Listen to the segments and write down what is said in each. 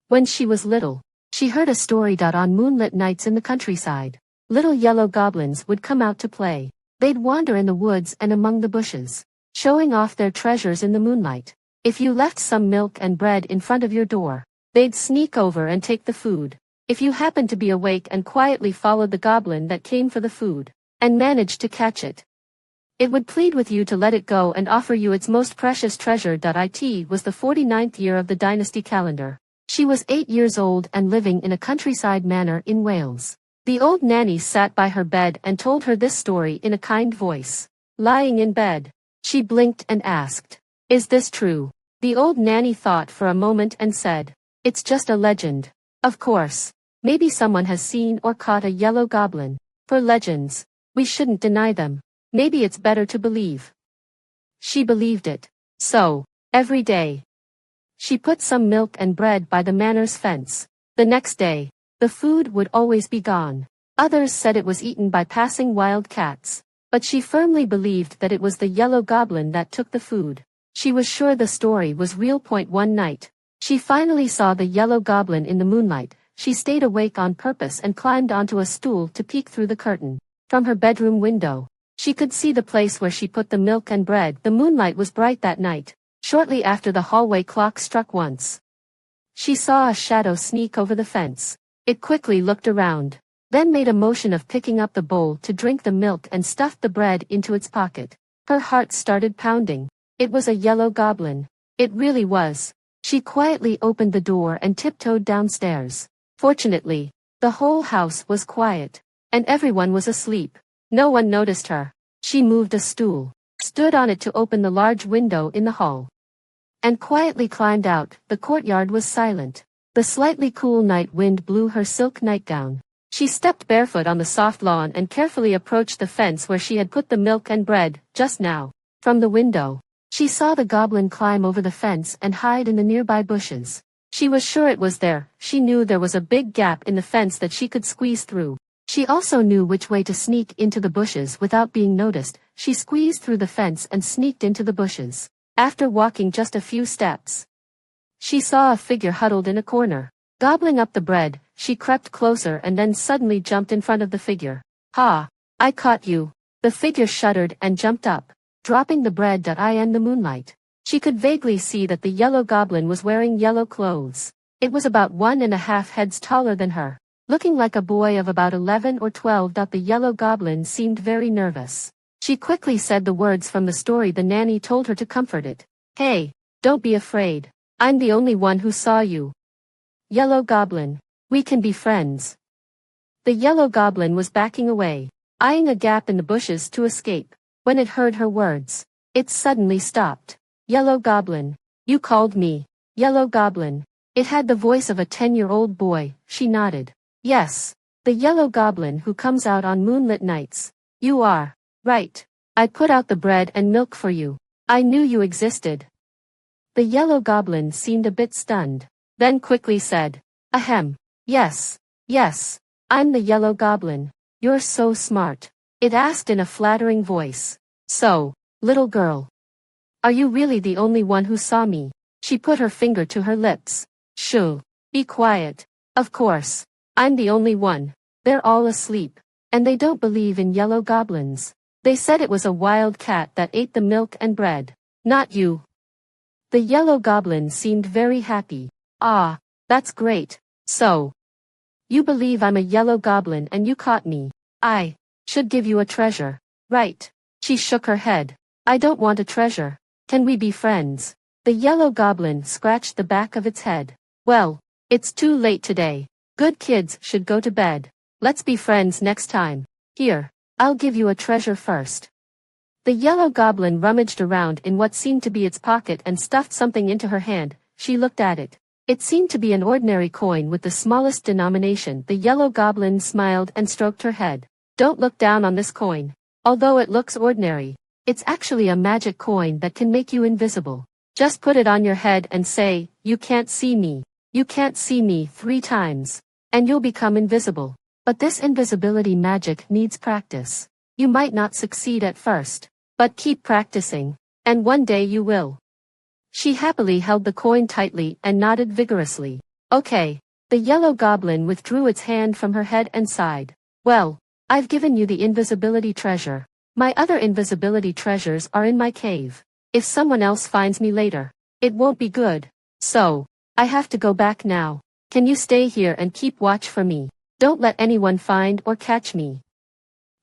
When she was little, she heard a story on moonlit nights in the countryside. Little yellow goblins would come out to play. They'd wander in the woods and among the bushes, showing off their treasures in the moonlight. If you left some milk and bread in front of your door, they'd sneak over and take the food. If you happened to be awake and quietly followed the goblin that came for the food, and managed to catch it, it would plead with you to let it go and offer you its most precious treasure. It was the 49th year of the dynasty calendar. She was 8 years old and living in a countryside manor in Wales. The old nanny sat by her bed and told her this story in a kind voice. Lying in bed, she blinked and asked, "Is this true?" The old nanny thought for a moment and said, "It's just a legend. Of course, maybe someone has seen or caught a yellow goblin. For legends, we shouldn't deny them. Maybe it's better to believe." She believed it. So, every day, she put some milk and bread by the manor's fence. The next day, the food would always be gone. Others said it was eaten by passing wild cats. But she firmly believed that it was the yellow goblin that took the food. She was sure the story was real. One night, she finally saw the yellow goblin in the moonlight. She stayed awake on purpose and climbed onto a stool to peek through the curtain. From her bedroom window, she could see the place where she put the milk and bread. The moonlight was bright that night. Shortly after the hallway clock struck once, she saw a shadow sneak over the fence. It quickly looked around, then made a motion of picking up the bowl to drink the milk and stuffed the bread into its pocket. Her heart started pounding. It was a yellow goblin. It really was. She quietly opened the door and tiptoed downstairs. Fortunately, the whole house was quiet, and everyone was asleep. No one noticed her. She moved a stool, stood on it to open the large window in the hall, and quietly climbed out. The courtyard was silent. The slightly cool night wind blew her silk nightgown. She stepped barefoot on the soft lawn and carefully approached the fence where she had put the milk and bread just now. From the window, she saw the goblin climb over the fence and hide in the nearby bushes. She was sure it was there. She knew there was a big gap in the fence that she could squeeze through. She also knew which way to sneak into the bushes without being noticed. She squeezed through the fence and sneaked into the bushes. After walking just a few steps, she saw a figure huddled in a corner. Gobbling up the bread, she crept closer and then suddenly jumped in front of the figure. "Ha! I caught you." The figure shuddered and jumped up, dropping the bread. In the moonlight, she could vaguely see that the yellow goblin was wearing yellow clothes. It was about 1.5 heads taller than her, looking like a boy of about 11 or 12. The yellow goblin seemed very nervous. She quickly said the words from the story the nanny told her to comfort it. "Hey, don't be afraid. I'm the only one who saw you. Yellow goblin, we can be friends." The yellow goblin was backing away, eyeing a gap in the bushes to escape. When it heard her words, it suddenly stopped. "Yellow goblin, you called me." "Yellow goblin." It had the voice of a 10-year-old boy. She nodded. "Yes, the yellow goblin who comes out on moonlit nights. You are right. I put out the bread and milk for you. I knew you existed." The yellow goblin seemed a bit stunned, then quickly said, "Ahem. Yes, I'm the yellow goblin. You're so smart." It asked in a flattering voice. "So, little girl, are you really the only one who saw me?" She put her finger to her lips. "Shoo, be quiet. Of course, I'm the only one. They're all asleep, and they don't believe in yellow goblins. They said it was a wild cat that ate the milk and bread, not you." The yellow goblin seemed very happy. "Ah, that's great. So, you believe I'm a yellow goblin and you caught me. I should give you a treasure, right?" She shook her head. "I don't want a treasure. Can we be friends?" The yellow goblin scratched the back of its head. "Well, it's too late today. Good kids should go to bed. Let's be friends next time. Here, I'll give you a treasure first." The yellow goblin rummaged around in what seemed to be its pocket and stuffed something into her hand. She looked at it. It seemed to be an ordinary coin with the smallest denomination. The yellow goblin smiled and stroked her head. "Don't look down on this coin. Although it looks ordinary, it's actually a magic coin that can make you invisible. Just put it on your head and say, 'You can't see me. You can't see me' 3 times, and you'll become invisible. But this invisibility magic needs practice. You might not succeed at first, but keep practicing, and one day you will." She happily held the coin tightly and nodded vigorously. Okay. The yellow goblin withdrew its hand from her head and sighed. Well, I've given you the invisibility treasure. My other invisibility treasures are in my cave. If someone else finds me later, it won't be good. So, I have to go back now. Can you stay here and keep watch for me? Don't let anyone find or catch me.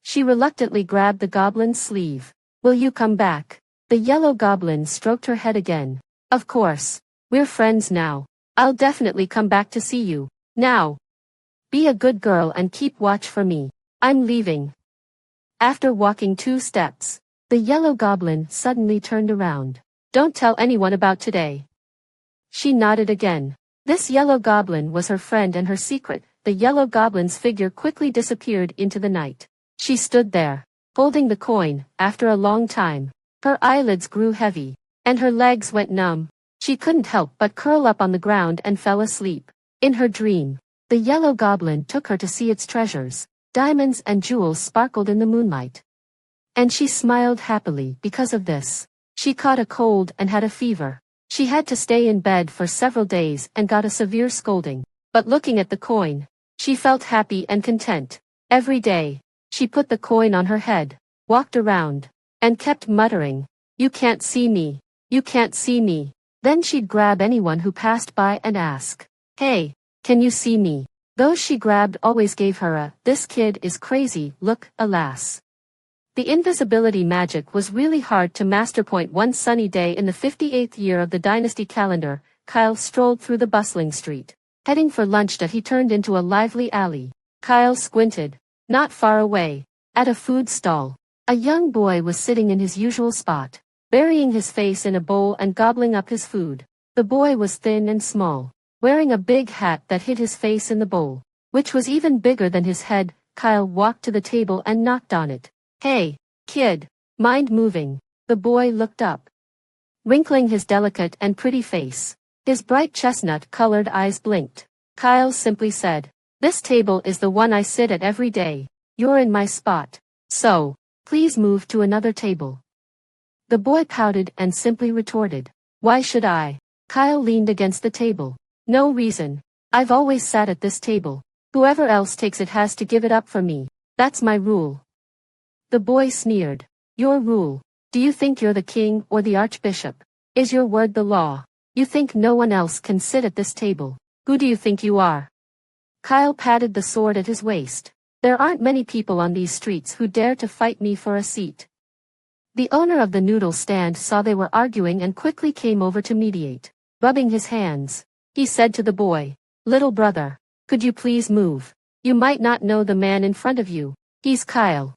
She reluctantly grabbed the goblin's sleeve. Will you come back? The yellow goblin stroked her head again. Of course. We're friends now. I'll definitely come back to see you. Now. Be a good girl and keep watch for me. I'm leaving. After walking 2 steps, the yellow goblin suddenly turned around. Don't tell anyone about today. She nodded again. This yellow goblin was her friend and her secret. The yellow goblin's figure quickly disappeared into the night. She stood there, holding the coin. After a long time, her eyelids grew heavy, and her legs went numb. She couldn't help but curl up on the ground and fell asleep. In her dream, the yellow goblin took her to see its treasures. Diamonds and jewels sparkled in the moonlight. And she smiled happily because of this. She caught a cold and had a fever. She had to stay in bed for several days and got a severe scolding. But looking at the coin, she felt happy and content. Every day, she put the coin on her head, walked around, and kept muttering, "You can't see me. You can't see me." Then she'd grab anyone who passed by and ask, "Hey, can you see me?" Those she grabbed always gave her a, "This kid is crazy" look. Alas. The invisibility magic was really hard to master. One sunny day in the 58th year of the dynasty calendar, Kyle strolled through the bustling street. Heading for lunch that he turned into a lively alley. Kyle squinted. Not far away, at a food stall, a young boy was sitting in his usual spot, burying his face in a bowl and gobbling up his food. The boy was thin and small, wearing a big hat that hid his face in the bowl, which was even bigger than his head. Kyle walked to the table and knocked on it. "Hey, kid, mind moving?" The boy looked up, wrinkling his delicate and pretty face. His bright chestnut-colored eyes blinked. Kyle simply said, "This table is the one I sit at every day. You're in my spot. So, please move to another table." The boy pouted and simply retorted, "Why should I?" Kyle leaned against the table. "No reason. I've always sat at this table. Whoever else takes it has to give it up for me. That's my rule." The boy sneered. "Your rule? Do you think you're the king or the archbishop? Is your word the law? You think no one else can sit at this table? Who do you think you are?" Kyle patted the sword at his waist. "There aren't many people on these streets who dare to fight me for a seat." The owner of the noodle stand saw they were arguing and quickly came over to mediate. Rubbing his hands, he said to the boy, "Little brother, could you please move? You might not know the man in front of you. He's Kyle,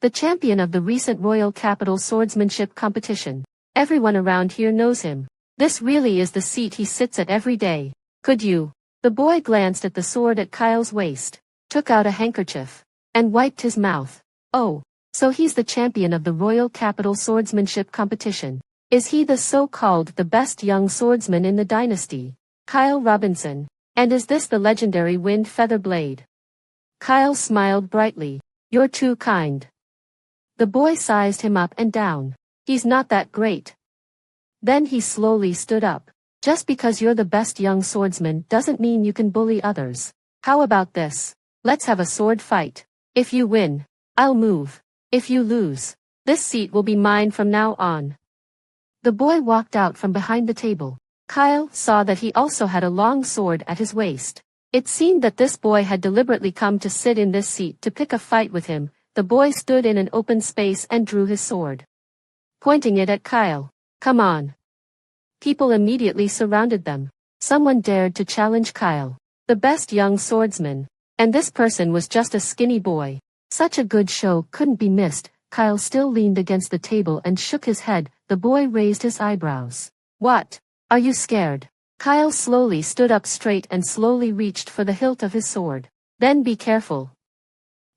the champion of the recent Royal Capital swordsmanship competition. Everyone around here knows him. This really is the seat he sits at every day. Could you?" The boy glanced at the sword at Kyle's waist, took out a handkerchief, and wiped his mouth. "Oh, so he's the champion of the Royal Capital swordsmanship competition. Is he the so-called the best young swordsman in the dynasty? Kyle Robinson. And is this the legendary Wind Feather Blade?" Kyle smiled brightly. "You're too kind." The boy sized him up and down. "He's not that great." Then he slowly stood up. "Just because you're the best young swordsman doesn't mean you can bully others. How about this? Let's have a sword fight. If you win, I'll move. If you lose, this seat will be mine from now on." The boy walked out from behind the table. Kyle saw that he also had a long sword at his waist. It seemed that this boy had deliberately come to sit in this seat to pick a fight with him. The boy stood in an open space and drew his sword, pointing it at Kyle. "Come on." People immediately surrounded them. Someone dared to challenge Kyle, the best young swordsman. And this person was just a skinny boy. Such a good show couldn't be missed. Kyle still leaned against the table and shook his head. The boy raised his eyebrows. "What? Are you scared?" Kyle slowly stood up straight and slowly reached for the hilt of his sword. "Then be careful."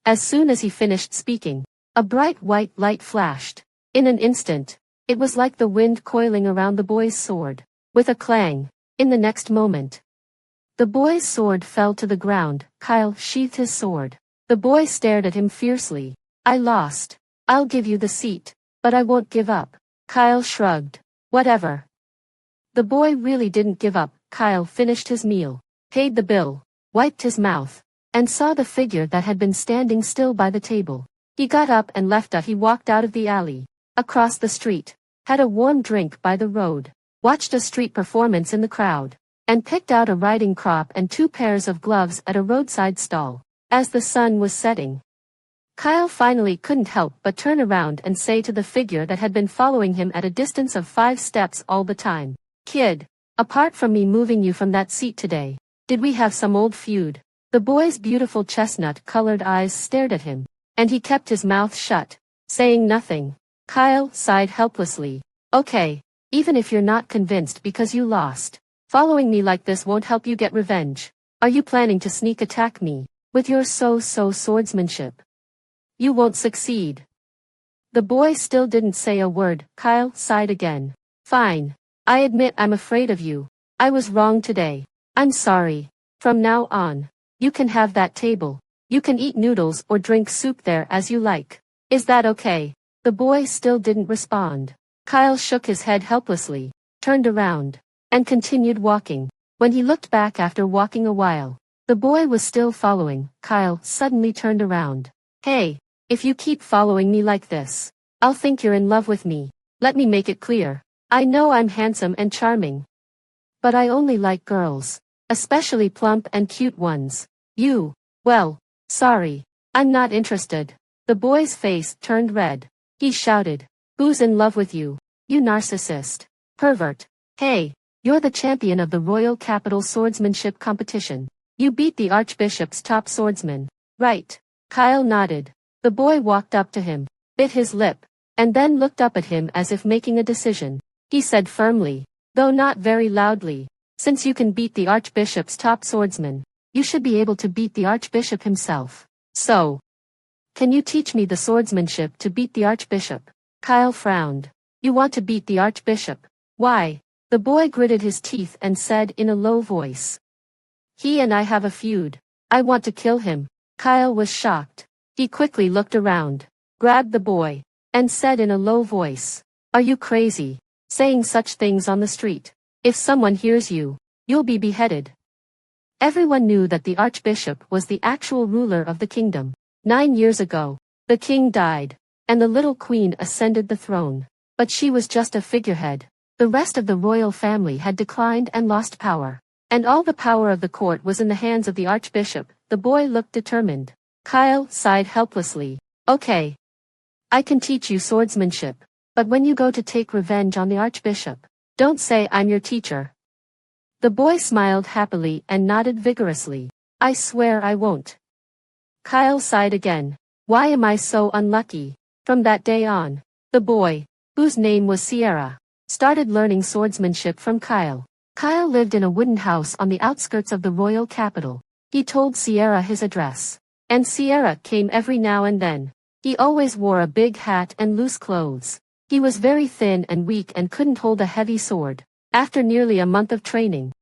As soon as he finished speaking, a bright white light flashed. In an instant, it was like the wind coiling around the boy's sword. With a clang, in the next moment, the boy's sword fell to the ground. Kyle sheathed his sword. The boy stared at him fiercely. "I lost. I'll give you the seat, but I won't give up." Kyle shrugged. "Whatever." The boy really didn't give up. Kyle finished his meal, paid the bill, wiped his mouth, and saw the figure that had been standing still by the table. He got up and left. He walked out of the alley, across the street, had a warm drink by the road, watched a street performance in the crowd, and picked out a riding crop and 2 pairs of gloves at a roadside stall. As the sun was setting, Kyle finally couldn't help but turn around and say to the figure that had been following him at a distance of 5 steps all the time, "Kid, apart from me moving you from that seat today, did we have some old feud?" The boy's beautiful chestnut-colored eyes stared at him, and he kept his mouth shut, saying nothing. Kyle sighed helplessly. "Okay, even if you're not convinced because you lost, following me like this won't help you get revenge. Are you planning to sneak attack me, with your so-so swordsmanship? You won't succeed." The boy still didn't say a word. Kyle sighed again. "Fine. I admit I'm afraid of you. I was wrong today. I'm sorry. From now on, you can have that table. You can eat noodles or drink soup there as you like. Is that okay?" The boy still didn't respond. Kyle shook his head helplessly, turned around, and continued walking. When he looked back after walking a while, the boy was still following. Kyle suddenly turned around. "Hey, if you keep following me like this, I'll think you're in love with me. Let me make it clear. I know I'm handsome and charming, but I only like girls, especially plump and cute ones. Well, sorry, I'm not interested." The boy's face turned red. He shouted, "Who's in love with you, you narcissist, pervert? Hey, you're the champion of the Royal Capital Swordsmanship competition. You beat the Archbishop's top swordsman, right?" Kyle nodded. The boy walked up to him, bit his lip, and then looked up at him as if making a decision. He said firmly, though not very loudly, "Since you can beat the Archbishop's top swordsman, you should be able to beat the Archbishop himself. So, can you teach me the swordsmanship to beat the Archbishop?" Kyle frowned. "You want to beat the Archbishop? Why?" The boy gritted his teeth and said in a low voice, "He and I have a feud. I want to kill him." Kyle was shocked. He quickly looked around, grabbed the boy, and said in a low voice, "Are you crazy, saying such things on the street? If someone hears you, you'll be beheaded." Everyone knew that the Archbishop was the actual ruler of the kingdom. 9 years ago, the king died, and the little queen ascended the throne. But she was just a figurehead. The rest of the royal family had declined and lost power, and all the power of the court was in the hands of the Archbishop. The boy looked determined. Kyle sighed helplessly. "Okay, I can teach you swordsmanship, but when you go to take revenge on the Archbishop, don't say I'm your teacher." The boy smiled happily and nodded vigorously. "I swear I won't." Kyle sighed again. "Why am I so unlucky?" From that day on, the boy, whose name was Sierra, started learning swordsmanship from Kyle. Kyle lived in a wooden house on the outskirts of the royal capital. He told Sierra his address, and Sierra came every now and then. He always wore a big hat and loose clothes. He was very thin and weak and couldn't hold a heavy sword. After nearly a month of training,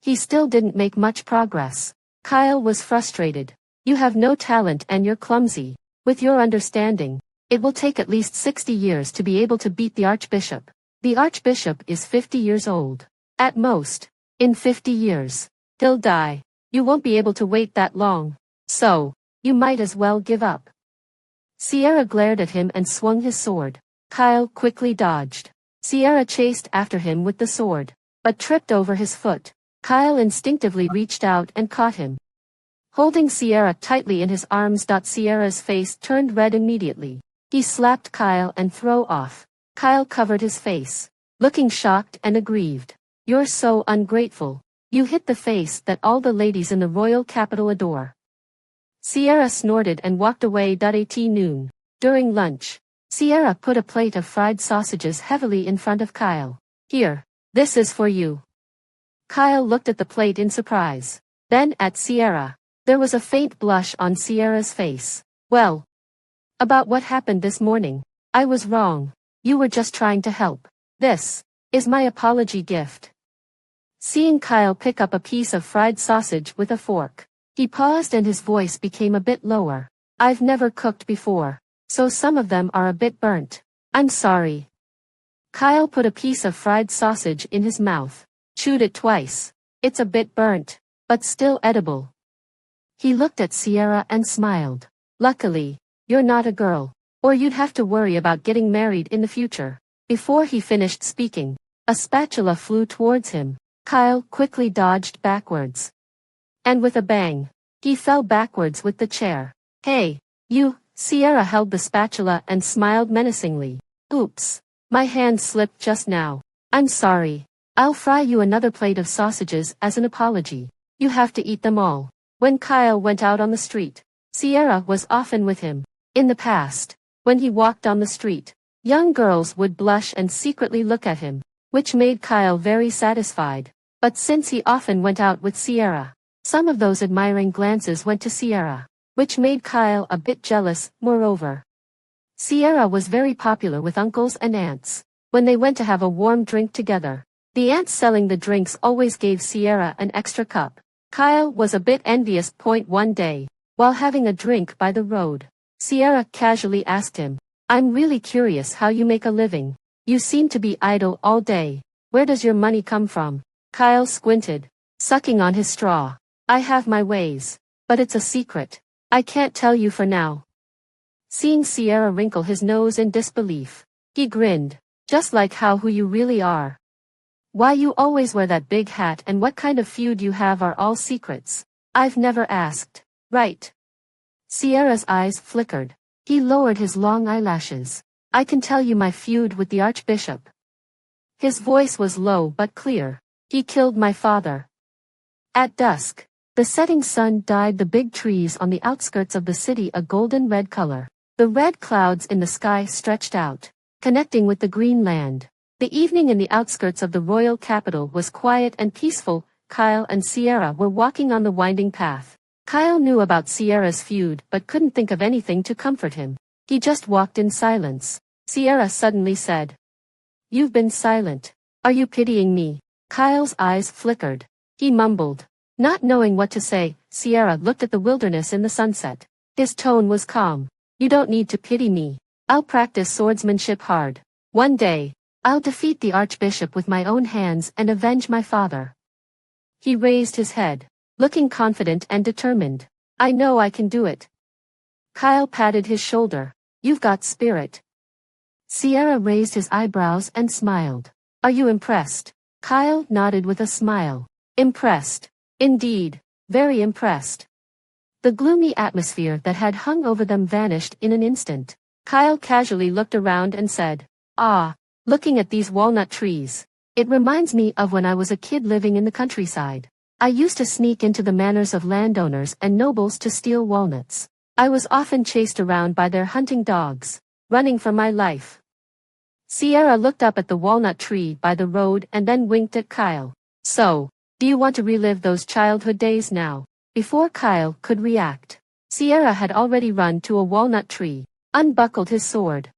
he still didn't make much progress. Kyle was frustrated. "You have no talent and you're clumsy. With your understanding, it will take at least 60 years to be able to beat the Archbishop. The Archbishop is 50 years old. At most, in 50 years, he'll die. You won't be able to wait that long. So, you might as well give up." Sierra glared at him and swung his sword. Kyle quickly dodged. Sierra chased after him with the sword, but tripped over his foot. Kyle instinctively reached out and caught him, holding Sierra tightly in his arms. Sierra's face turned red immediately. He slapped Kyle and threw off. Kyle covered his face, looking shocked and aggrieved. "You're so ungrateful. You hit the face that all the ladies in the royal capital adore." Sierra snorted and walked away. At noon, during lunch, Sierra put a plate of fried sausages heavily in front of Kyle. "Here, this is for you." Kyle looked at the plate in surprise, then at Sierra. There was a faint blush on Sierra's face. "Well, about what happened this morning, I was wrong. You were just trying to help. This is my apology gift." Seeing Kyle pick up a piece of fried sausage with a fork, he paused and his voice became a bit lower. "I've never cooked before, so some of them are a bit burnt. I'm sorry." Kyle put a piece of fried sausage in his mouth, chewed it twice. "It's a bit burnt, but still edible. He looked at Sierra and smiled. Luckily, you're not a girl, or you'd have to worry about getting married in the future. Before he finished speaking, a spatula flew towards him. Kyle quickly dodged backwards. And with a bang, he fell backwards with the chair. Hey, you! Sierra held the spatula and smiled menacingly. Oops. My hand slipped just now. I'm sorry. I'll fry you another plate of sausages as an apology. You have to eat them all. When Kyle went out on the street, Sierra was often with him. In the past, when he walked on the street, young girls would blush and secretly look at him, which made Kyle very satisfied. But since he often went out with Sierra, some of those admiring glances went to Sierra, which made Kyle a bit jealous. Moreover, Sierra was very popular with uncles and aunts. When they went to have a warm drink together, the aunts selling the drinks always gave Sierra an extra cup. Kyle was a bit envious. One day, while having a drink by the road, Sierra casually asked him, I'm really curious how you make a living. You seem to be idle all day. Where does your money come from? Kyle squinted, sucking on his straw. I have my ways, but it's a secret. I can't tell you for now. Seeing Sierra wrinkle his nose in disbelief, he grinned, just like who you really are. Why you always wear that big hat and what kind of feud you have are all secrets. I've never asked. Right. Sierra's eyes flickered. He lowered his long eyelashes. I can tell you my feud with the Archbishop. His voice was low but clear. He killed my father. At dusk, the setting sun dyed the big trees on the outskirts of the city a golden red color. The red clouds in the sky stretched out, connecting with the green land. The evening in the outskirts of the royal capital was quiet and peaceful. Kyle and Sierra were walking on the winding path. Kyle knew about Sierra's feud but couldn't think of anything to comfort him. He just walked in silence. Sierra suddenly said, You've been silent. Are you pitying me? Kyle's eyes flickered. He mumbled. Not knowing what to say, Sierra looked at the wilderness in the sunset. His tone was calm. You don't need to pity me. I'll practice swordsmanship hard. One day, I'll defeat the Archbishop with my own hands and avenge my father. He raised his head, looking confident and determined. I know I can do it. Kyle patted his shoulder. You've got spirit. Sierra raised his eyebrows and smiled. Are you impressed? Kyle nodded with a smile. Impressed. Indeed, very impressed. The gloomy atmosphere that had hung over them vanished in an instant. Kyle casually looked around and said, Ah, looking at these walnut trees. It reminds me of when I was a kid living in the countryside. I used to sneak into the manors of landowners and nobles to steal walnuts. I was often chased around by their hunting dogs, running for my life. Sierra looked up at the walnut tree by the road and then winked at Kyle. So, do you want to relive those childhood days now? Before Kyle could react, Sierra had already run to a walnut tree, unbuckled his sword,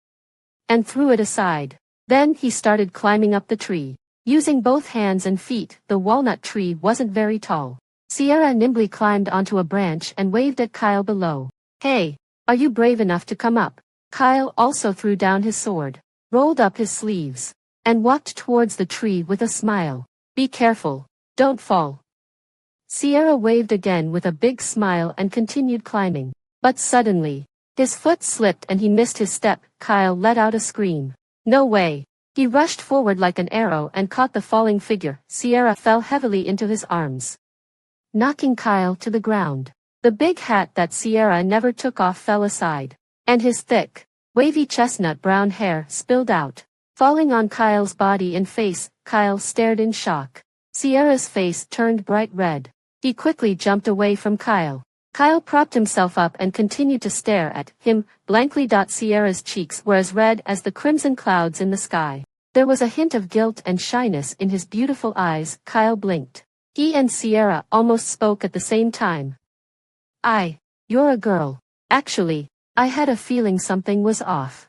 and threw it aside. Then he started climbing up the tree. Using both hands and feet, the walnut tree wasn't very tall. Sierra nimbly climbed onto a branch and waved at Kyle below. Hey, are you brave enough to come up? Kyle also threw down his sword, rolled up his sleeves, and walked towards the tree with a smile. Be careful, don't fall. Sierra waved again with a big smile and continued climbing. But suddenly, his foot slipped and he missed his step. Kyle let out a scream. No way. He rushed forward like an arrow and caught the falling figure. Sierra fell heavily into his arms, knocking Kyle to the ground. The big hat that Sierra never took off fell aside, and his thick, wavy chestnut brown hair spilled out, falling on Kyle's body and face. Kyle stared in shock. Sierra's face turned bright red. He quickly jumped away from Kyle. Kyle propped himself up and continued to stare at him blankly. Sierra's cheeks were as red as the crimson clouds in the sky. There was a hint of guilt and shyness in his beautiful eyes. Kyle blinked. He and Sierra almost spoke at the same time. You're a girl. Actually, I had a feeling something was off.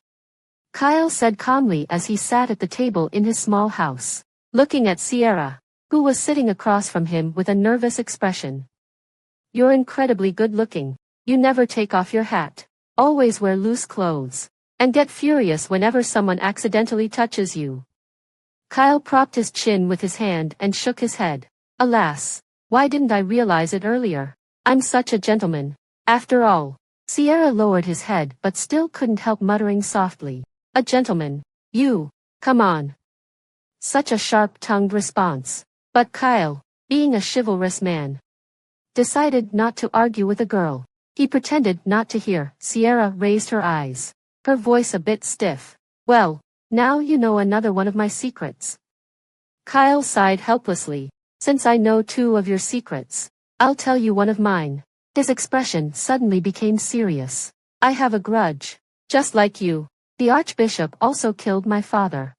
Kyle said calmly as he sat at the table in his small house, looking at Sierra, who was sitting across from him with a nervous expression. You're incredibly good-looking. You never take off your hat, always wear loose clothes, and get furious whenever someone accidentally touches you. Kyle propped his chin with his hand and shook his head. Alas, Why didn't I realize it earlier? I'm such a gentleman. After all. Sierra lowered his head but still couldn't help muttering softly. A gentleman. You. Come on. Such a sharp-tongued response. But Kyle, being a chivalrous man, decided not to argue with the girl. He pretended not to hear. Sierra raised her eyes, her voice a bit stiff. Well, now you know another one of my secrets. Kyle sighed helplessly. Since I know 2 of your secrets, I'll tell you one of mine. His expression suddenly became serious. I have a grudge. Just like you. The Archbishop also killed my father.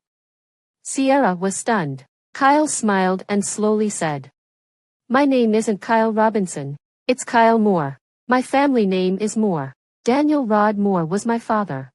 Sierra was stunned. Kyle smiled and slowly said, My name isn't Kyle Robinson. It's Kyle Moore. My family name is Moore. Daniel Rod Moore was my father.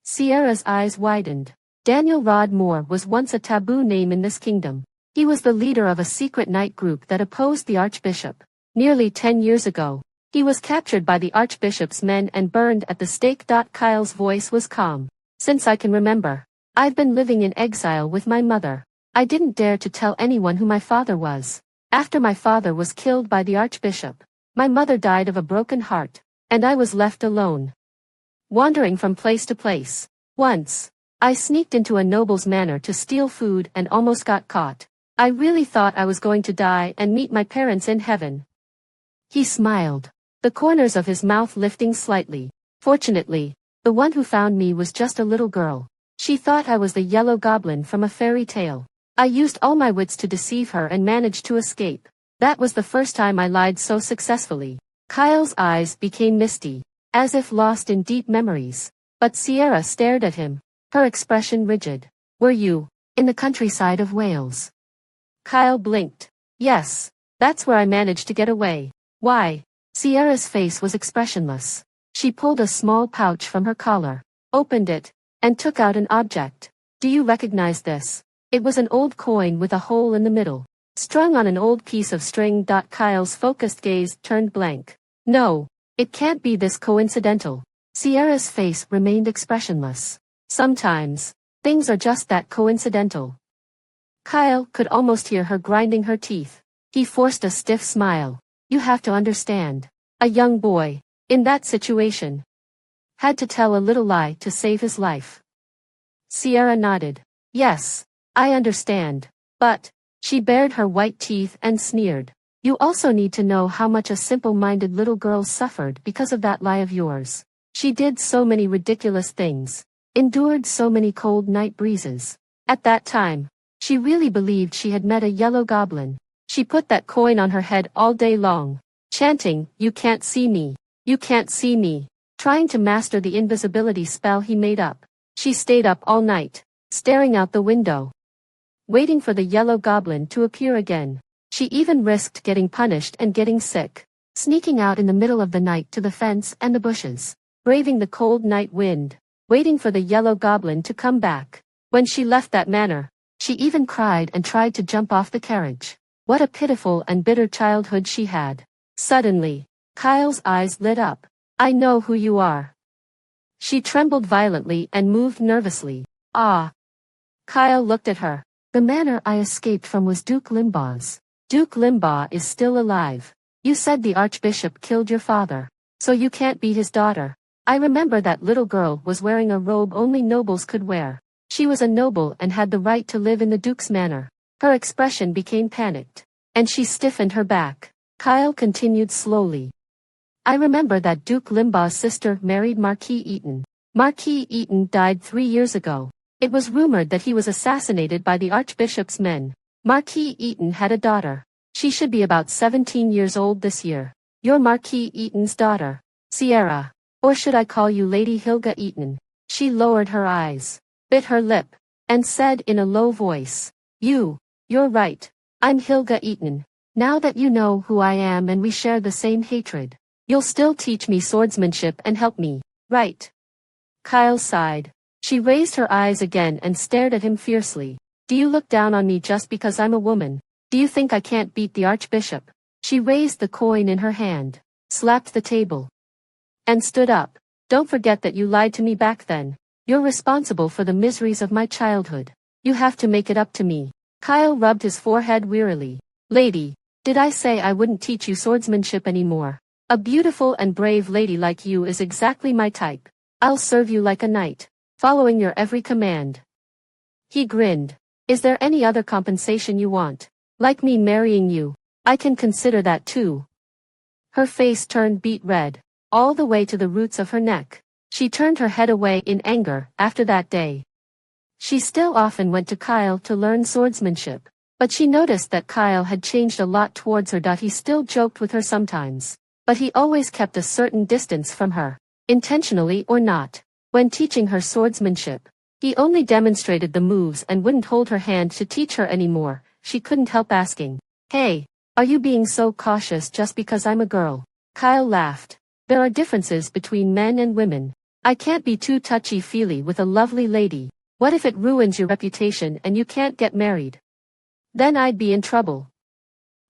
Sierra's eyes widened. Daniel Rod Moore was once a taboo name in this kingdom. He was the leader of a secret night group that opposed the Archbishop. Nearly 10 years ago, he was captured by the Archbishop's men and burned at the stake. Kyle's voice was calm. Since I can remember, I've been living in exile with my mother. I didn't dare to tell anyone who my father was. After my father was killed by the Archbishop, my mother died of a broken heart, and I was left alone, wandering from place to place. Once, I sneaked into a noble's manor to steal food and almost got caught. I really thought I was going to die and meet my parents in heaven. He smiled, the corners of his mouth lifting slightly. Fortunately, the one who found me was just a little girl. She thought I was the yellow goblin from a fairy tale. I used all my wits to deceive her and managed to escape. That was the first time I lied so successfully. Kyle's eyes became misty, as if lost in deep memories. But Sierra stared at him, her expression rigid. Were you in the countryside of Wales? Kyle blinked. Yes, that's where I managed to get away. Why? Sierra's face was expressionless. She pulled a small pouch from her collar, opened it, and took out an object. Do you recognize this? It was an old coin with a hole in the middle, strung on an old piece of string. Kyle's focused gaze turned blank. No, it can't be this coincidental. Sierra's face remained expressionless. Sometimes, things are just that coincidental. Kyle could almost hear her grinding her teeth. He forced a stiff smile. You have to understand. A young boy, in that situation, had to tell a little lie to save his life. Sierra nodded. Yes, I understand. But, she bared her white teeth and sneered. You also need to know how much a simple-minded little girl suffered because of that lie of yours. She did so many ridiculous things, endured so many cold night breezes. At that time, she really believed she had met a yellow goblin. She put that coin on her head all day long, chanting, You can't see me. You can't see me. Trying to master the invisibility spell he made up. She stayed up all night, staring out the window, waiting for the yellow goblin to appear again. She even risked getting punished and getting sick, sneaking out in the middle of the night to the fence and the bushes, braving the cold night wind, waiting for the yellow goblin to come back. When she left that manor, she even cried and tried to jump off the carriage. What a pitiful and bitter childhood she had. Suddenly, Kyle's eyes lit up. I know who you are. She trembled violently and moved nervously. Ah. Kyle looked at her. The manor I escaped from was Duke Limbaugh's. Duke Limbaugh is still alive. You said the Archbishop killed your father, so you can't be his daughter. I remember that little girl was wearing a robe only nobles could wear. She was a noble and had the right to live in the Duke's manor. Her expression became panicked, and she stiffened her back. Kyle continued slowly. I remember that Duke Limbaugh's sister married Marquis Eaton. Marquis Eaton died 3 years ago. It was rumored that he was assassinated by the Archbishop's men. Marquis Eaton had a daughter. She should be about 17 years old this year. You're Marquis Eaton's daughter, Sierra. Or should I call you Lady Hilga Eaton? She lowered her eyes, bit her lip, and said in a low voice, You're right. I'm Hilga Eaton. Now that you know who I am and we share the same hatred, you'll still teach me swordsmanship and help me, right? Kyle sighed. She raised her eyes again and stared at him fiercely. Do you look down on me just because I'm a woman? Do you think I can't beat the Archbishop? She raised the coin in her hand, slapped the table, and stood up. Don't forget that you lied to me back then. You're responsible for the miseries of my childhood. You have to make it up to me. Kyle rubbed his forehead wearily. Lady, Did I say I wouldn't teach you swordsmanship anymore? A beautiful and brave lady like you is exactly my type. I'll serve you like a knight, following your every command. He grinned. Is there any other compensation you want? Like me marrying you? I can consider that too. Her face turned beet red, all the way to the roots of her neck. She turned her head away in anger after that day. She still often went to Kyle to learn swordsmanship, but she noticed that Kyle had changed a lot towards her. He still joked with her sometimes, but he always kept a certain distance from her, intentionally or not. When teaching her swordsmanship, he only demonstrated the moves and wouldn't hold her hand to teach her anymore. She couldn't help asking, "Hey, are you being so cautious just because I'm a girl?" Kyle laughed. There are differences between men and women. I can't be too touchy-feely with a lovely lady. What if it ruins your reputation and you can't get married? Then I'd be in trouble.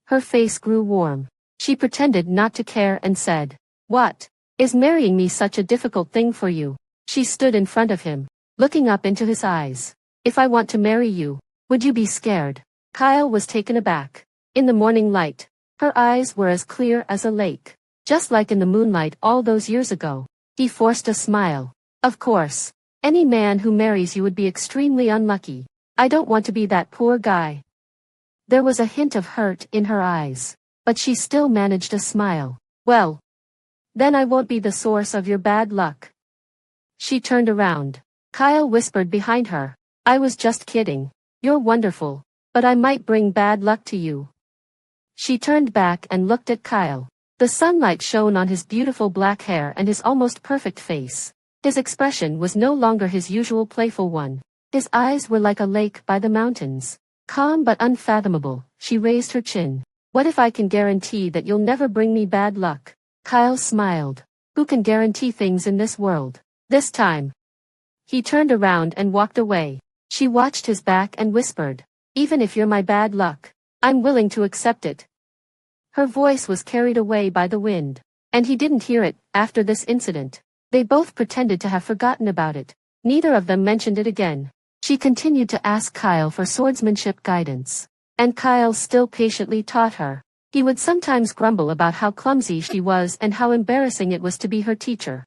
Her face grew warm. She pretended not to care and said, "What? Is marrying me such a difficult thing for you?" She stood in front of him, looking up into his eyes. "If I want to marry you, would you be scared?" Kyle was taken aback. In the morning light, her eyes were as clear as a lake, just like in the moonlight all those years ago. He forced a smile. "Of course. Any man who marries you would be extremely unlucky. I don't want to be that poor guy." There was a hint of hurt in her eyes, but she still managed a smile. "Well, then I won't be the source of your bad luck." She turned around. Kyle whispered behind her, "I was just kidding. You're wonderful, but I might bring bad luck to you." She turned back and looked at Kyle. The sunlight shone on his beautiful black hair and his almost perfect face. His expression was no longer his usual playful one. His eyes were like a lake by the mountains, calm but unfathomable. She raised her chin. "What if I can guarantee that you'll never bring me bad luck?" Kyle smiled. "Who can guarantee things in this world? This time." He turned around and walked away. She watched his back and whispered, "Even if you're my bad luck, I'm willing to accept it." Her voice was carried away by the wind, and he didn't hear it. After this incident, they both pretended to have forgotten about it. Neither of them mentioned it again. She continued to ask Kyle for swordsmanship guidance, and Kyle still patiently taught her. He would sometimes grumble about how clumsy she was and how embarrassing it was to be her teacher,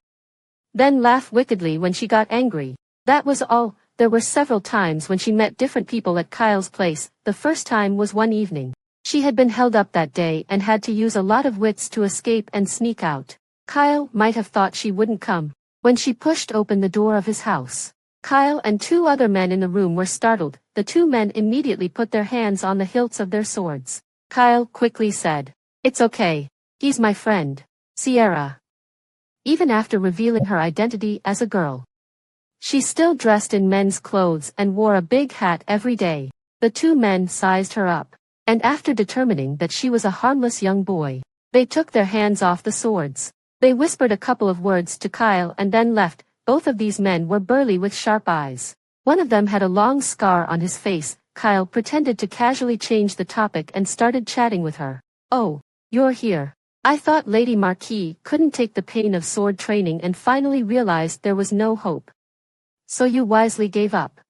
then laugh wickedly when she got angry. That was all. There were several times when she met different people at Kyle's place. The first time was one evening. She had been held up that day and had to use a lot of wits to escape and sneak out. Kyle might have thought she wouldn't come. When she pushed open the door of his house, Kyle and two other men in the room were startled. The two men immediately put their hands on the hilts of their swords. Kyle quickly said, "It's okay. He's my friend, Sierra." Even after revealing her identity as a girl, she still dressed in men's clothes and wore a big hat every day. The two men sized her up, and after determining that she was a harmless young boy, they took their hands off the swords. They whispered a couple of words to Kyle and then left. Both of these men were burly with sharp eyes. One of them had a long scar on his face. Kyle pretended to casually change the topic and started chatting with her. "Oh, you're here. I thought Lady Marquis couldn't take the pain of sword training and finally realized there was no hope. So you wisely gave up."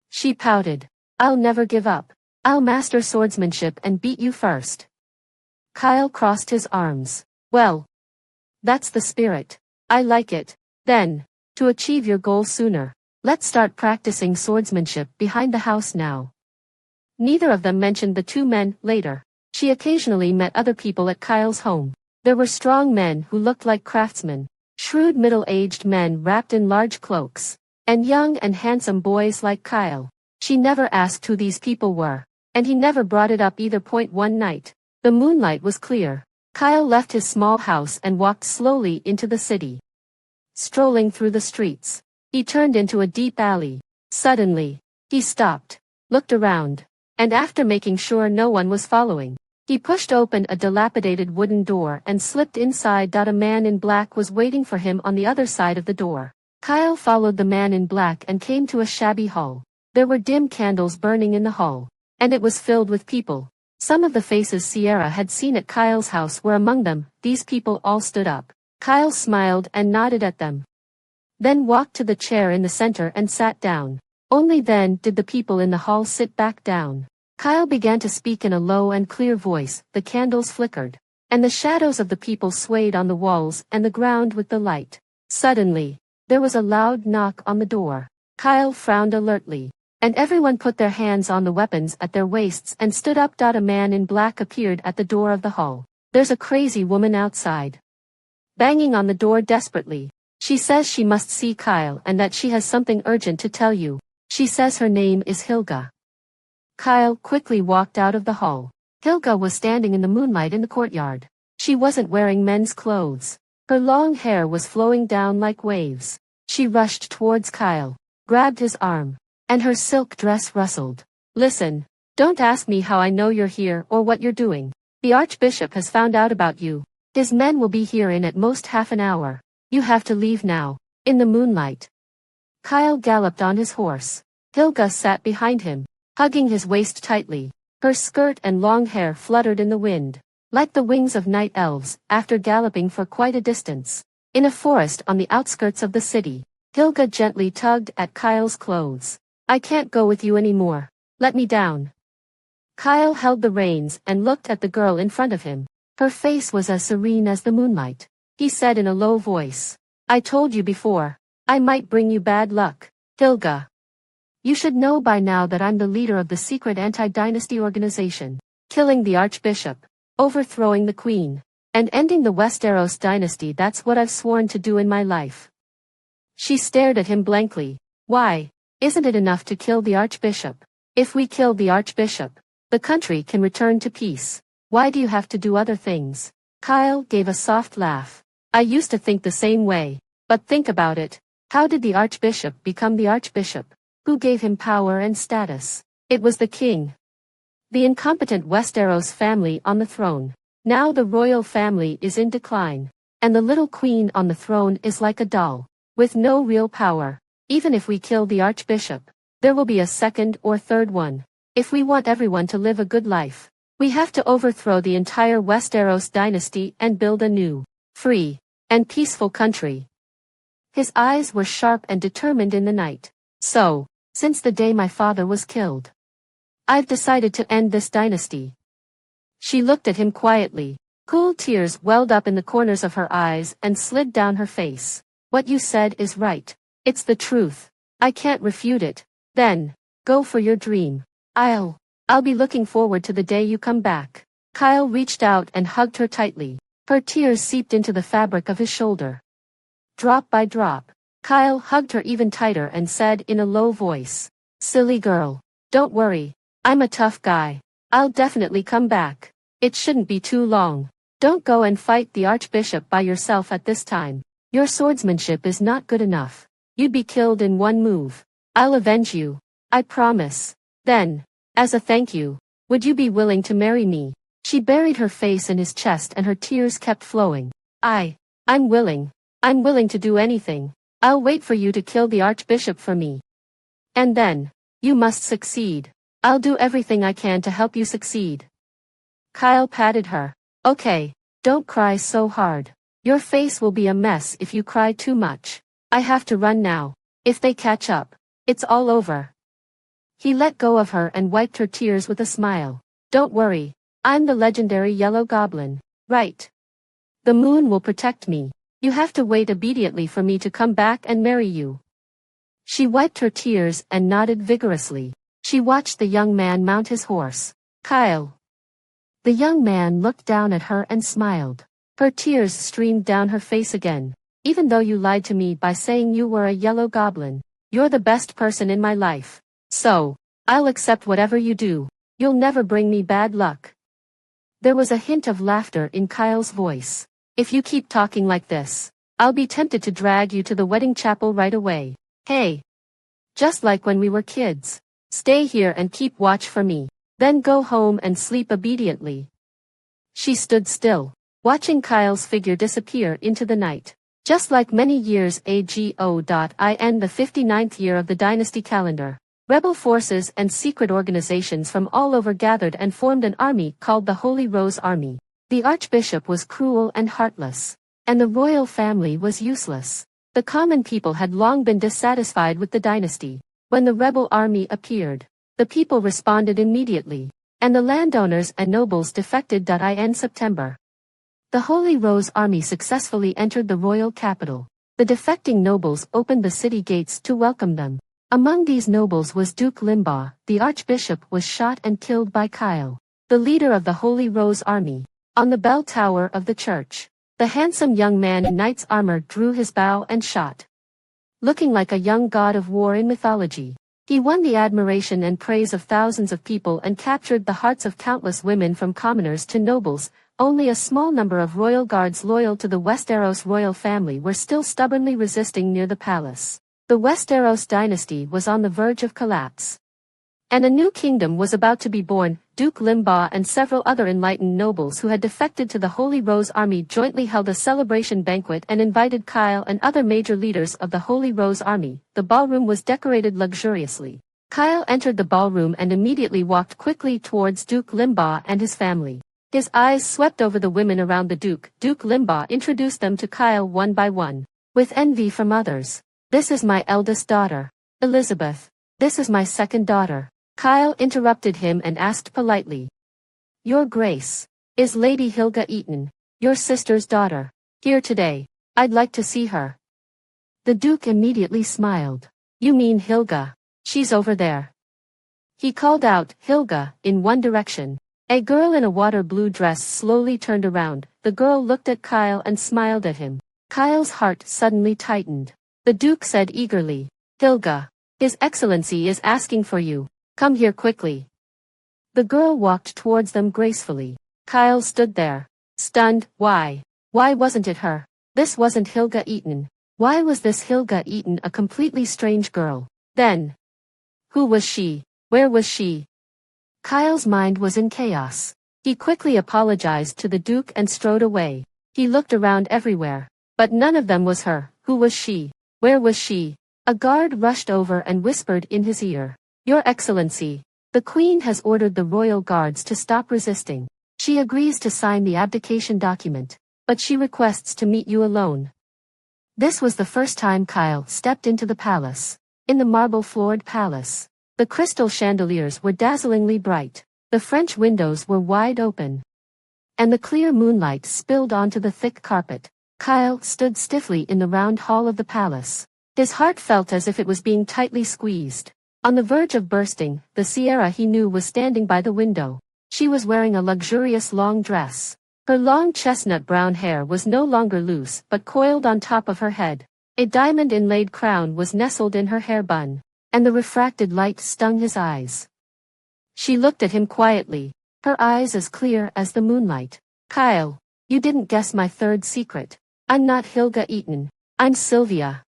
She pouted. "I'll never give up. I'll master swordsmanship and beat you first." Kyle crossed his arms. "Well, that's the spirit. I like it. Then, to achieve your goal sooner, let's start practicing swordsmanship behind the house now." Neither of them mentioned the two men later. She occasionally met other people at Kyle's home. There were strong men who looked like craftsmen, shrewd middle-aged men wrapped in large cloaks, and young and handsome boys like Kyle. She never asked who these people were, and he never brought it up either. One night, the moonlight was clear. Kyle left his small house and walked slowly into the city. Strolling through the streets, he turned into a deep alley. Suddenly, he stopped, looked around, and after making sure no one was following, he pushed open a dilapidated wooden door and slipped inside. A man in black was waiting for him on the other side of the door. Kyle followed the man in black and came to a shabby hall. There were dim candles burning in the hall, and it was filled with people. Some of the faces Sierra had seen at Kyle's house were among them. These people all stood up. Kyle smiled and nodded at them, then walked to the chair in the center and sat down. Only then did the people in the hall sit back down. Kyle began to speak in a low and clear voice, the candles flickered, and the shadows of the people swayed on the walls and the ground with the light. Suddenly, there was a loud knock on the door. Kyle frowned alertly, and everyone put their hands on the weapons at their waists and stood up. A man in black appeared at the door of the hall. There's a crazy woman outside, banging on the door desperately. She says she must see Kyle and that she has something urgent to tell you. She says her name is Hilga. Kyle quickly walked out of the hall. Hilga was standing in the moonlight in the courtyard. She wasn't wearing men's clothes. Her long hair was flowing down like waves. She rushed towards Kyle, grabbed his arm, and her silk dress rustled. Listen, don't ask me how I know you're here or what you're doing. The Archbishop has found out about you. His men will be here in at most half an hour. You have to leave now. In the moonlight. Kyle galloped on his horse. Hilga sat behind him, hugging his waist tightly. Her skirt and long hair fluttered in the wind, like the wings of night elves, after galloping for quite a distance. In a forest on the outskirts of the city, Hilga gently tugged at Kyle's clothes. I can't go with you anymore. Let me down. Kyle held the reins and looked at the girl in front of him. Her face was as serene as the moonlight. He said in a low voice, I told you before, I might bring you bad luck, Hilga. You should know by now that I'm the leader of the secret anti-dynasty organization, killing the Archbishop, overthrowing the Queen, and ending the Westeros dynasty. That's what I've sworn to do in my life. She stared at him blankly. Why? Isn't it enough to kill the Archbishop? If we kill the Archbishop, the country can return to peace. Why do you have to do other things? Kyle gave a soft laugh. I used to think the same way, but think about it. How did the Archbishop become the Archbishop? Who gave him power and status? It was the king. The incompetent Westeros family on the throne. Now the royal family is in decline, and the little queen on the throne is like a doll, with no real power. Even if we kill the Archbishop, there will be a second or third one. If we want everyone to live a good life, we have to overthrow the entire Westeros dynasty and build a new, free, and peaceful country. His eyes were sharp and determined in the night. So, since the day my father was killed, I've decided to end this dynasty. She looked at him quietly. Cool tears welled up in the corners of her eyes and slid down her face. What you said is right. It's the truth. I can't refute it. Then, go for your dream. I'll be looking forward to the day you come back. Kyle reached out and hugged her tightly. Her tears seeped into the fabric of his shoulder. Drop by drop, Kyle hugged her even tighter and said in a low voice, Silly girl, don't worry. I'm a tough guy. I'll definitely come back. It shouldn't be too long. Don't go and fight the Archbishop by yourself at this time. Your swordsmanship is not good enough. You'd be killed in one move. I'll avenge you. I promise. Then, as a thank you, would you be willing to marry me? She buried her face in his chest and her tears kept flowing. I'm willing. I'm willing to do anything. I'll wait for you to kill the Archbishop for me. And then, you must succeed. I'll do everything I can to help you succeed. Kyle patted her. Okay, don't cry so hard. Your face will be a mess if you cry too much. I have to run now. If they catch up, it's all over. He let go of her and wiped her tears with a smile. Don't worry. I'm the legendary yellow goblin, right? The moon will protect me. You have to wait obediently for me to come back and marry you. She wiped her tears and nodded vigorously. She watched the young man mount his horse. Kyle. The young man looked down at her and smiled. Her tears streamed down her face again. Even though you lied to me by saying you were a yellow goblin, you're the best person in my life. So, I'll accept whatever you do. You'll never bring me bad luck. There was a hint of laughter in Kyle's voice. If you keep talking like this, I'll be tempted to drag you to the wedding chapel right away. Hey. Just like when we were kids. Stay here and keep watch for me. Then go home and sleep obediently. She stood still, watching Kyle's figure disappear into the night. Just like many years ago. In the 59th year of the dynasty calendar, rebel forces and secret organizations from all over gathered and formed an army called the Holy Rose Army. The Archbishop was cruel and heartless, and the royal family was useless. The common people had long been dissatisfied with the dynasty. When the rebel army appeared, The people responded immediately, and the landowners and nobles defected. In September, the Holy Rose Army successfully entered the royal capital. The defecting nobles opened the city gates to welcome them. Among these nobles was Duke Limbaugh. The archbishop was shot and killed by Kyle, the leader of the Holy Rose Army. On the bell tower of the church, the handsome young man in knight's armor drew his bow and shot. Looking like a young god of war in mythology, he won the admiration and praise of thousands of people and captured the hearts of countless women from commoners to nobles. Only a small number of royal guards loyal to the Westeros royal family were still stubbornly resisting near the palace. The Westeros dynasty was on the verge of collapse, and a new kingdom was about to be born. Duke Limbaugh and several other enlightened nobles who had defected to the Holy Rose Army jointly held a celebration banquet and invited Kyle and other major leaders of the Holy Rose Army. The ballroom was decorated luxuriously. Kyle entered the ballroom and immediately walked quickly towards Duke Limbaugh and his family. His eyes swept over the women around the Duke. Duke Limbaugh introduced them to Kyle one by one, with envy from others. "This is my eldest daughter, Elizabeth. This is my second daughter." Kyle interrupted him and asked politely, "Your Grace, is Lady Hilga Eaton, your sister's daughter, here today? I'd like to see her." The Duke immediately smiled. "You mean Hilga? She's over there." He called out, "Hilga," in one direction. A girl in a water blue dress slowly turned around. The girl looked at Kyle and smiled at him. Kyle's heart suddenly tightened. The Duke said eagerly, "Hilga, His Excellency is asking for you. Come here quickly." The girl walked towards them gracefully. Kyle stood there, stunned. Why wasn't it her? This wasn't Hilga Eaton. Why was this Hilga Eaton a completely strange girl? Then, who was she? Where was she? Kyle's mind was in chaos. He quickly apologized to the Duke and strode away. He looked around everywhere, but none of them was her. Who was she? Where was she? A guard rushed over and whispered in his ear, "Your Excellency, the Queen has ordered the royal guards to stop resisting. She agrees to sign the abdication document, but she requests to meet you alone." This was the first time Kyle stepped into the palace. In the marble-floored palace, the crystal chandeliers were dazzlingly bright. The French windows were wide open, and the clear moonlight spilled onto the thick carpet. Kyle stood stiffly in the round hall of the palace. His heart felt as if it was being tightly squeezed. On the verge of bursting, the Sierra he knew was standing by the window. She was wearing a luxurious long dress. Her long chestnut brown hair was no longer loose but coiled on top of her head. A diamond-inlaid crown was nestled in her hair bun, and the refracted light stung his eyes. She looked at him quietly, her eyes as clear as the moonlight. "Kyle, you didn't guess my third secret. I'm not Hilga Eaton. I'm Sylvia.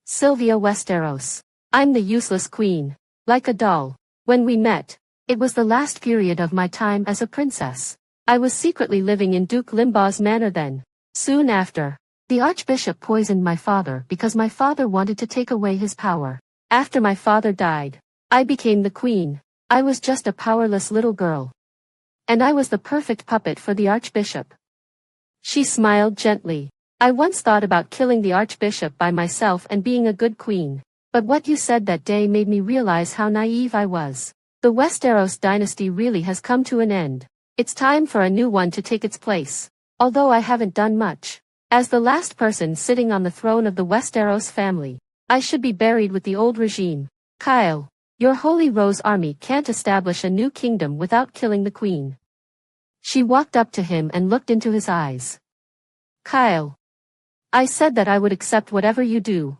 Sylvia Westeros. I'm the useless queen. Like a doll. When we met, it was the last period of my time as a princess. I was secretly living in Duke Limbaugh's manor then. Soon after, the archbishop poisoned my father because my father wanted to take away his power. After my father died, I became the queen. I was just a powerless little girl, and I was the perfect puppet for the archbishop." She smiled gently. "I once thought about killing the archbishop by myself and being a good queen. But what you said that day made me realize how naive I was. The Westeros dynasty really has come to an end. It's time for a new one to take its place. Although I haven't done much. As the last person sitting on the throne of the Westeros family, I should be buried with the old regime. Kyle, your Holy Rose Army can't establish a new kingdom without killing the queen." She walked up to him and looked into his eyes. "Kyle, I said that I would accept whatever you do."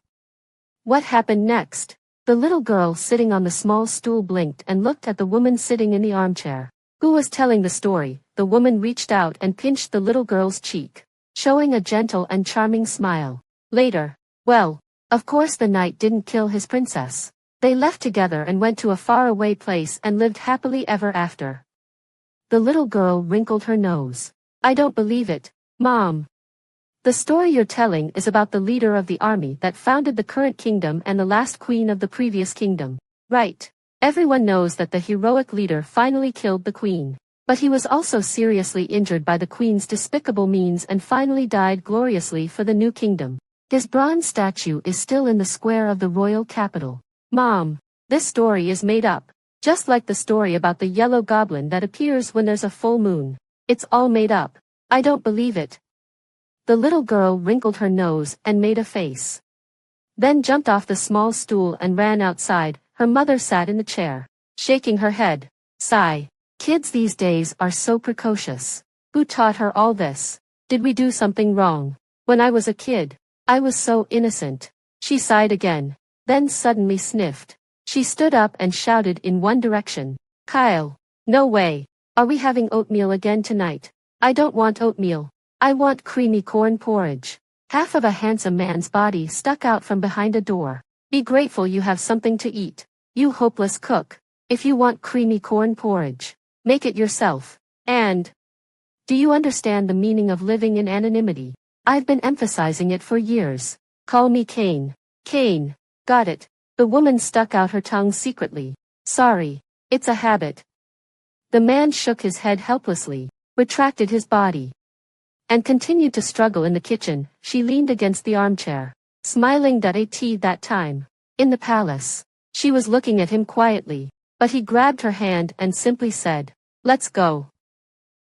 What happened next? The little girl sitting on the small stool blinked and looked at the woman sitting in the armchair, who was telling the story. The woman reached out and pinched the little girl's cheek, showing a gentle and charming smile. Later, well, of course the knight didn't kill his princess. They left together and went to a faraway place and lived happily ever after. The little girl wrinkled her nose. "I don't believe it, Mom. The story you're telling is about the leader of the army that founded the current kingdom and the last queen of the previous kingdom, right? Everyone knows that the heroic leader finally killed the queen, but he was also seriously injured by the queen's despicable means and finally died gloriously for the new kingdom. His bronze statue is still in the square of the royal capital. Mom, this story is made up. Just like the story about the yellow goblin that appears when there's a full moon. It's all made up. I don't believe it. The little girl wrinkled her nose and made a face. Then jumped off the small stool and ran outside. Her mother sat in the chair, shaking her head. Sigh. Kids these days are so precocious. Who taught her all this? Did we do something wrong? When I was a kid, I was so innocent. She sighed again, then suddenly sniffed. She stood up and shouted in one direction. Kyle. No way. Are we having oatmeal again tonight? I don't want oatmeal. I want creamy corn porridge. Half of a handsome man's body stuck out from behind a door. Be grateful you have something to eat. You hopeless cook. If you want creamy corn porridge, make it yourself. And do you understand the meaning of living in anonymity? I've been emphasizing it for years. Call me Kane. Kane. Got it. The woman stuck out her tongue secretly. Sorry. It's a habit. The man shook his head helplessly, retracted his body, and continued to struggle in the kitchen. She leaned against the armchair, smiling at that time. In the palace. She was looking at him quietly, but he grabbed her hand and simply said, Let's go.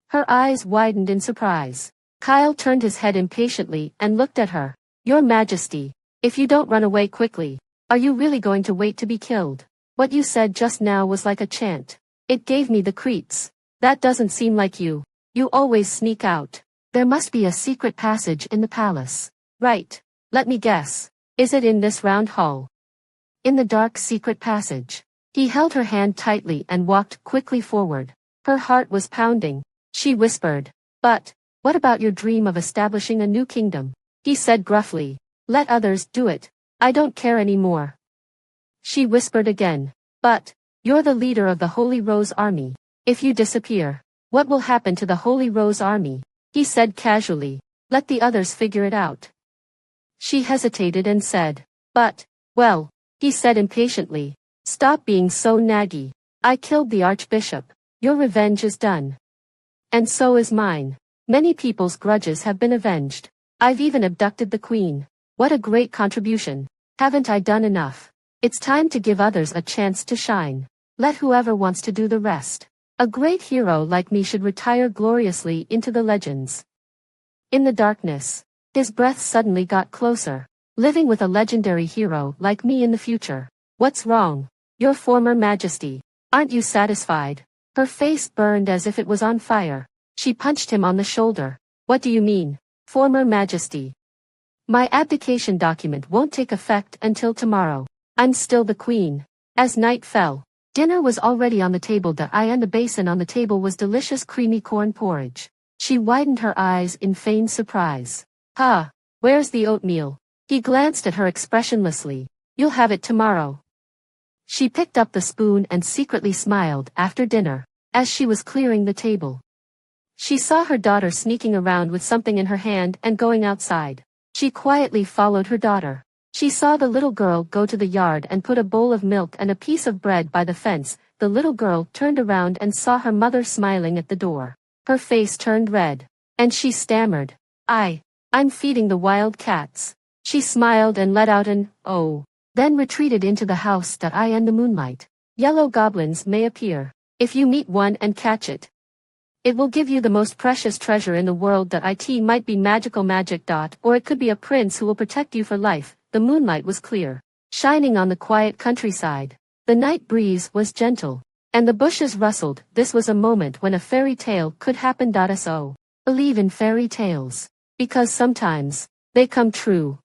Her eyes widened in surprise. Kyle turned his head impatiently and looked at her. Your Majesty, if you don't run away quickly, are you really going to wait to be killed? What you said just now was like a chant. It gave me the creeps. That doesn't seem like you. You always sneak out. There must be a secret passage in the palace. Right. Let me guess. Is it in this round hall? In the dark secret passage. He held her hand tightly and walked quickly forward. Her heart was pounding. She whispered. But, what about your dream of establishing a new kingdom? He said gruffly. Let others do it. I don't care anymore. She whispered again. But, you're the leader of the Holy Rose Army. If you disappear, what will happen to the Holy Rose Army? He said casually. Let the others figure it out. She hesitated and said. But, well, he said impatiently. Stop being so naggy. I killed the Archbishop. Your revenge is done. And so is mine. Many people's grudges have been avenged. I've even abducted the Queen. What a great contribution. Haven't I done enough? It's time to give others a chance to shine. Let whoever wants to do the rest. A great hero like me should retire gloriously into the legends. In the darkness, his breath suddenly got closer. Living with a legendary hero like me in the future. What's wrong? Your former Majesty. Aren't you satisfied? Her face burned as if it was on fire. She punched him on the shoulder. What do you mean, former Majesty? My abdication document won't take effect until tomorrow. I'm still the queen. As night fell, dinner was already on the table. And the basin on the table was delicious creamy corn porridge. She widened her eyes in feigned surprise. Where's the oatmeal? He glanced at her expressionlessly. You'll have it tomorrow. She picked up the spoon and secretly smiled after dinner, as she was clearing the table. She saw her daughter sneaking around with something in her hand and going outside. She quietly followed her daughter. She saw the little girl go to the yard and put a bowl of milk and a piece of bread by the fence. The little girl turned around and saw her mother smiling at the door. Her face turned red, and she stammered. I'm feeding the wild cats. She smiled and let out an, oh, then retreated into the house. In the moonlight, yellow goblins may appear. If you meet one and catch it, it will give you the most precious treasure in the world. It might be magical magic. Or it could be a prince who will protect you for life. The moonlight was clear, shining on the quiet countryside. The night breeze was gentle, and the bushes rustled. This was a moment when a fairy tale could happen. So, believe in fairy tales, because sometimes they come true.